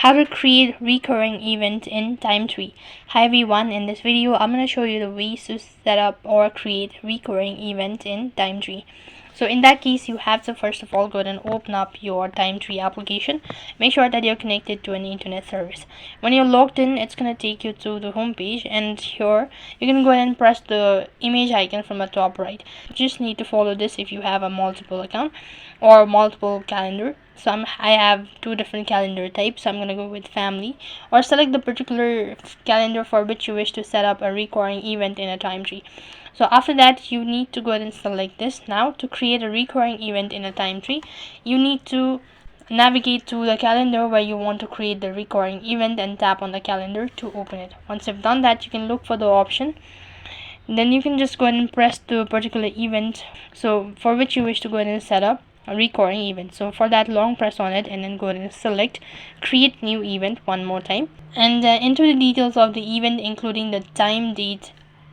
How to create recurring event in Timetree. Hi everyone, in this video I'm going to show you the ways to set up or create recurring event in Timetree. So in that case, you have to first of all go ahead and open up your Timetree application. Make sure that you're connected to an internet service. When you're logged in, it's going to take you to the home page, and here you can go ahead and press the image icon from the top right. You just need to follow this if you have a multiple account or multiple calendar. So I have two different calendar types, so I'm going to go with family, or select the particular calendar for which you wish to set up a recurring event in a Timetree. So after that, you need to go ahead and select this. Now to create a recurring event in a Timetree, you need to navigate to the calendar where you want to create the recurring event and tap on the calendar to open it. Once you've done that, you can look for the option. Then you can just go ahead and press the particular event so for which you wish to go ahead and set up a recurring event. So for that, long press on it and then go ahead and select create new event one more time, and enter the details of the event, including the time, date,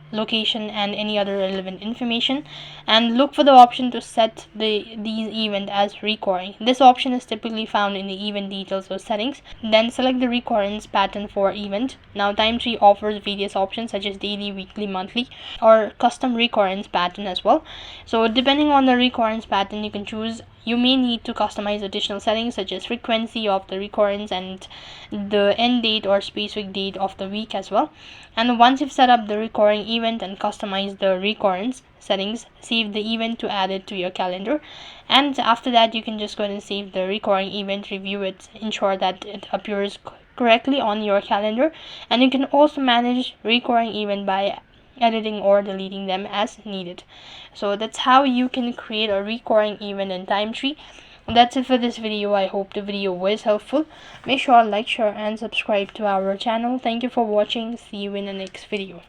location, and any other relevant information, and look for the option to set these event as recurring. This option is typically found in the event details or settings. Then select the recurrence pattern for event. Now Timetree offers various options such as daily, weekly, monthly, or custom recurrence pattern as well. So depending on the recurrence pattern you can choose, you may need to customize additional settings such as frequency of the recurrence and the end date or specific date of the week as well. And once you've set up the recurring event and customize the recurrence settings, save the event to add it to your calendar. And after that, you can just go ahead and save the recurring event, review it, ensure that it appears correctly on your calendar. And you can also manage recurring event by editing or deleting them as needed. So that's how you can create a recurring event in Timetree. That's it for this video. I hope the video was helpful. Make sure to like, share, and subscribe to our channel. Thank you for watching. See you in the next video.